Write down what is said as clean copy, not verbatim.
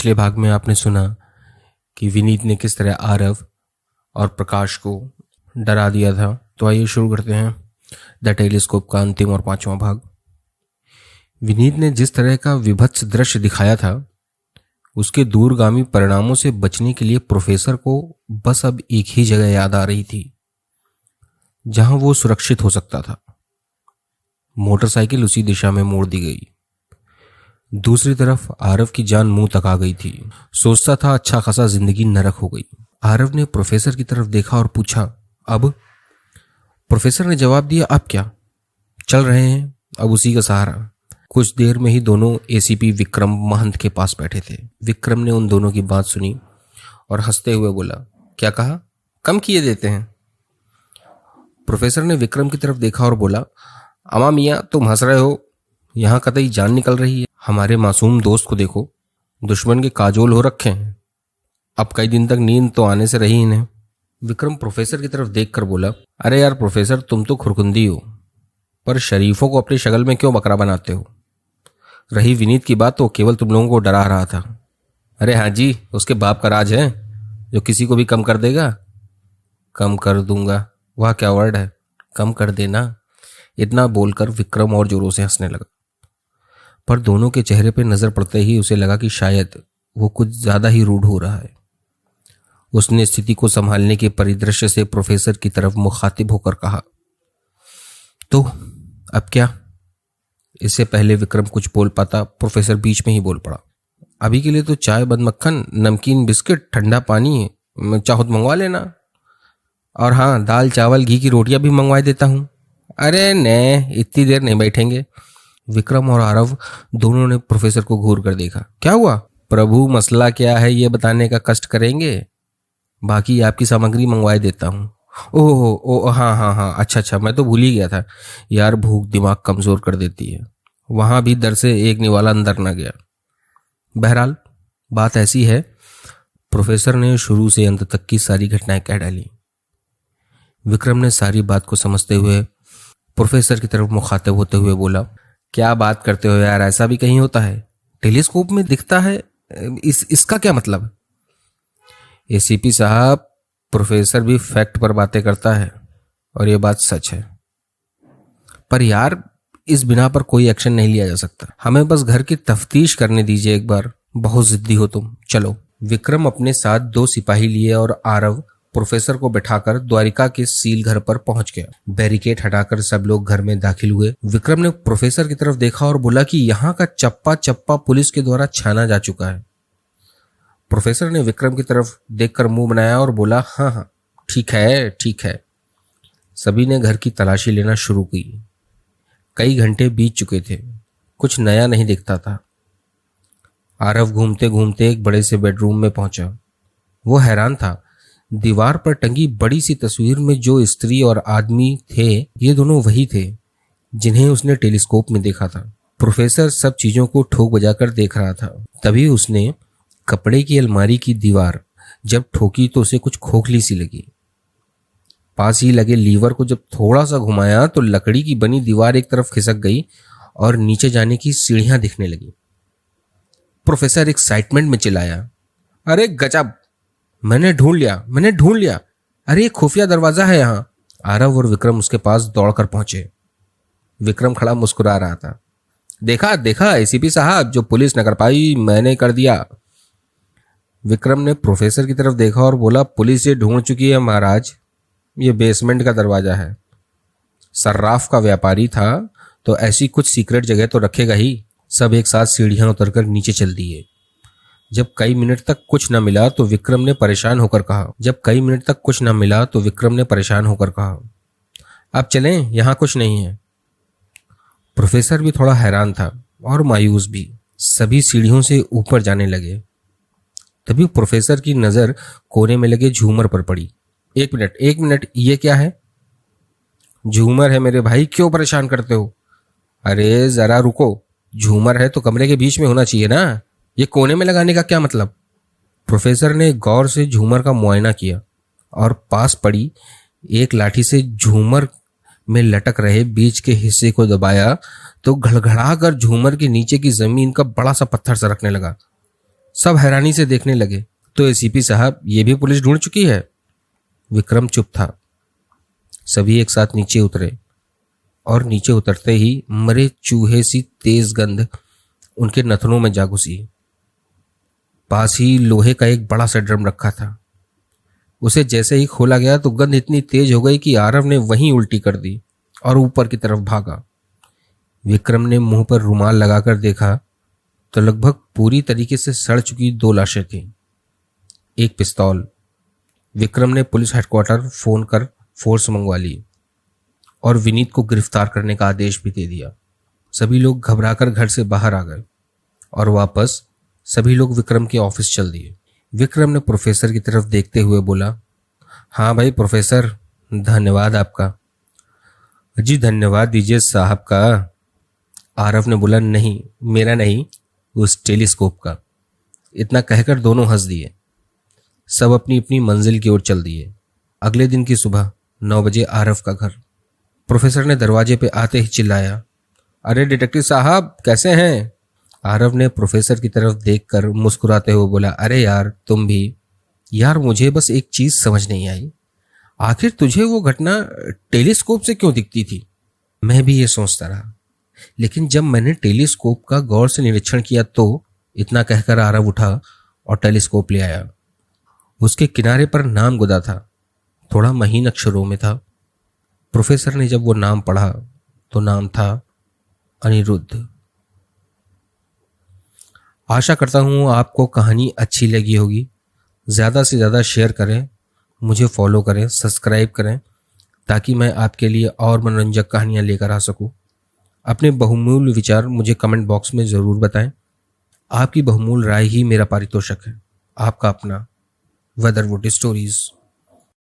पिछले भाग में आपने सुना कि विनीत ने किस तरह आरव और प्रकाश को डरा दिया था। तो आइए शुरू करते हैं द टेलीस्कोप का अंतिम और 5वां भाग। विनीत ने जिस तरह का विभत्स दृश्य दिखाया था, उसके दूरगामी परिणामों से बचने के लिए प्रोफेसर को बस अब एक ही जगह याद आ रही थी जहां वो सुरक्षित हो सकता था। मोटरसाइकिल उसी दिशा में मोड़ दी गई। दूसरी तरफ आरव की जान मुंह तक आ गई थी। सोचता था अच्छा खासा जिंदगी नरक हो गई। आरव ने प्रोफेसर की तरफ देखा और पूछा, अब? प्रोफेसर ने जवाब दिया, अब क्या, चल रहे हैं अब उसी का सहारा। कुछ देर में ही दोनों एसीपी विक्रम महंत के पास बैठे थे। विक्रम ने उन दोनों की बात सुनी और हंसते हुए बोला, क्या कहा, कम किए देते हैं? प्रोफेसर ने विक्रम की तरफ देखा और बोला, अमा मियाँ तुम हंस रहे हो, यहाँ कतई जान निकल रही है। हमारे मासूम दोस्त को देखो, दुश्मन के काजोल हो रखे हैं। अब कई दिन तक नींद तो आने से रही इन्हें। विक्रम प्रोफेसर की तरफ देखकर बोला, अरे यार प्रोफेसर, तुम तो खुरकुंदी हो, पर शरीफों को अपनी शक्ल में क्यों बकरा बनाते हो? रही विनीत की बात तो केवल तुम लोगों को डरा रहा था। अरे हाँ जी, उसके बाप का राज है जो किसी को भी कम कर देगा। कम कर दूंगा, वह क्या वर्ड है, कम कर देना। इतना बोलकर विक्रम और जोरों से हंसने लगा, पर दोनों के चेहरे पर नजर पड़ते ही उसे लगा कि शायद वो कुछ ज्यादा ही रूड हो रहा है। उसने स्थिति को संभालने के परिदृश्य से प्रोफेसर की तरफ मुखातिब होकर कहा, तो अब क्या? इससे पहले विक्रम कुछ बोल पाता, प्रोफेसर बीच में ही बोल पड़ा, अभी के लिए तो चाय, बंद मक्खन, नमकीन, बिस्किट, ठंडा पानी चाहो तो मंगवा लेना, और हाँ दाल चावल घी की रोटियां भी मंगवा देता हूं। अरे ने, इतनी देर नहीं बैठेंगे। विक्रम और आरव दोनों ने प्रोफेसर को घूर कर देखा। क्या हुआ प्रभु, मसला क्या है ये बताने का कष्ट करेंगे? बाकी आपकी सामग्री मंगवाए देता हूँ। ओह हाँ, अच्छा, मैं तो भूल ही गया था यार, भूख दिमाग कमजोर कर देती है। वहां भी डर से एक निवाला अंदर न गया। बहरहाल बात ऐसी है, प्रोफेसर ने शुरू से अंत तक की सारी घटनाएं कह डाली। विक्रम ने सारी बात को समझते हुए प्रोफेसर की तरफ मुखातिब होते हुए बोला, क्या बात करते हो यार, ऐसा भी कहीं होता है? टेलीस्कोप में दिखता है, इसका क्या मतलब? एसीपी साहब, प्रोफेसर भी फैक्ट पर बातें करता है और ये बात सच है, पर यार इस बिना पर कोई एक्शन नहीं लिया जा सकता। हमें बस घर की तफ्तीश करने दीजिए एक बार। बहुत जिद्दी हो तुम, चलो। विक्रम अपने साथ 2 सिपाही लिए और आरव प्रोफेसर को बिठाकर द्वारिका के सील घर पर पहुंच गया। बैरिकेड हटाकर सब लोग घर में दाखिल हुए। विक्रम ने प्रोफेसर की तरफ देखा और बोला कि यहाँ का चप्पा चप्पा पुलिस के द्वारा छाना जा चुका है। प्रोफेसर ने विक्रम की तरफ देखकर मुंह बनाया और बोला, हाँ, ठीक है। सभी ने घर की तलाशी लेना शुरू की। कई घंटे बीत चुके थे, कुछ नया नहीं दिखता था। आरव घूमते घूमते एक बड़े से बेडरूम में पहुंचा। वो हैरान था, दीवार पर टंगी बड़ी सी तस्वीर में जो स्त्री और आदमी थे, ये दोनों वही थे जिन्हें उसने टेलीस्कोप में देखा था। प्रोफेसर सब चीजों को ठोक बजाकर देख रहा था। तभी उसने कपड़े की अलमारी की दीवार जब ठोकी तो उसे कुछ खोखली सी लगी। पास ही लगे लीवर को जब थोड़ा सा घुमाया तो लकड़ी की बनी दीवार एक तरफ खिसक गई और नीचे जाने की सीढ़ियां दिखने लगी। प्रोफेसर एक्साइटमेंट में चिल्लाया, अरे गजब, मैंने ढूंढ लिया, अरे खुफिया दरवाजा है यहाँ। आरव और विक्रम उसके पास दौड़कर पहुंचे। विक्रम खड़ा मुस्कुरा रहा था। देखा एसीपी साहब, जो पुलिस न कर पाई मैंने कर दिया। विक्रम ने प्रोफेसर की तरफ देखा और बोला, पुलिस ये ढूंढ चुकी है महाराज, ये बेसमेंट का दरवाजा है। सर्राफ का व्यापारी था तो ऐसी कुछ सीक्रेट जगह तो रखेगा ही। सब एक साथ सीढ़ियां उतरकर नीचे चल दिए। जब कई मिनट तक कुछ न मिला तो विक्रम ने परेशान होकर कहा, अब चलें, यहां कुछ नहीं है। प्रोफेसर भी थोड़ा हैरान था और मायूस भी। सभी सीढ़ियों से ऊपर जाने लगे। तभी प्रोफेसर की नजर कोने में लगे झूमर पर पड़ी। एक मिनट, ये क्या है? झूमर है मेरे भाई, क्यों परेशान करते हो? अरे जरा रुको, झूमर है तो कमरे के बीच में होना चाहिए ना, ये कोने में लगाने का क्या मतलब? प्रोफेसर ने गौर से झूमर का मुआयना किया और पास पड़ी एक लाठी से झूमर में लटक रहे बीच के हिस्से को दबाया तो घड़घड़ा कर झूमर के नीचे की जमीन का बड़ा सा पत्थर सरकने लगा। सब हैरानी से देखने लगे। तो एसीपी साहब, ये भी पुलिस ढूंढ चुकी है? विक्रम चुप था। सभी एक साथ नीचे उतरे और नीचे उतरते ही मरे चूहे सी तेज गंध उनके नथनों में जा घुसी। पास ही लोहे का एक बड़ा सा ड्रम रखा था। उसे जैसे ही खोला गया तो गंध इतनी तेज हो गई कि आरव ने वहीं उल्टी कर दी और ऊपर की तरफ भागा। विक्रम ने मुंह पर रुमाल लगाकर देखा तो लगभग पूरी तरीके से सड़ चुकी 2 लाशें थीं, एक पिस्तौल। विक्रम ने पुलिस हेडक्वार्टर फोन कर फोर्स मंगवा ली और विनीत को गिरफ्तार करने का आदेश भी दे दिया। सभी लोग घबराकर घर से बाहर आ गए और वापस सभी लोग विक्रम के ऑफिस चल दिए। विक्रम ने प्रोफेसर की तरफ देखते हुए बोला, हाँ भाई प्रोफेसर, धन्यवाद आपका। जी धन्यवाद दीजिए साहब का। आरव ने बोला, नहीं मेरा नहीं, उस टेलीस्कोप का। इतना कहकर दोनों हंस दिए। सब अपनी अपनी मंजिल की ओर चल दिए। अगले दिन की सुबह 9 बजे आरव का घर। प्रोफेसर ने दरवाजे पे आते ही चिल्लाया, अरे डिटेक्टिव साहब कैसे हैं? आरव ने प्रोफेसर की तरफ देखकर मुस्कुराते हुए बोला, अरे यार तुम भी। यार मुझे बस एक चीज समझ नहीं आई, आखिर तुझे वो घटना टेलीस्कोप से क्यों दिखती थी? मैं भी ये सोचता रहा, लेकिन जब मैंने टेलीस्कोप का गौर से निरीक्षण किया तो। इतना कहकर आरव उठा और टेलीस्कोप ले आया। उसके किनारे पर नाम गुदा था, थोड़ा महीन अक्षरों में था। प्रोफेसर ने जब वो नाम पढ़ा तो नाम था अनिरुद्ध। आशा करता हूँ आपको कहानी अच्छी लगी होगी। ज़्यादा से ज़्यादा शेयर करें, मुझे फॉलो करें, सब्सक्राइब करें, ताकि मैं आपके लिए और मनोरंजक कहानियाँ लेकर आ सकूँ। अपने बहुमूल्य विचार मुझे कमेंट बॉक्स में ज़रूर बताएं। आपकी बहुमूल्य राय ही मेरा पारितोषिक है। आपका अपना वेदरवुड स्टोरीज।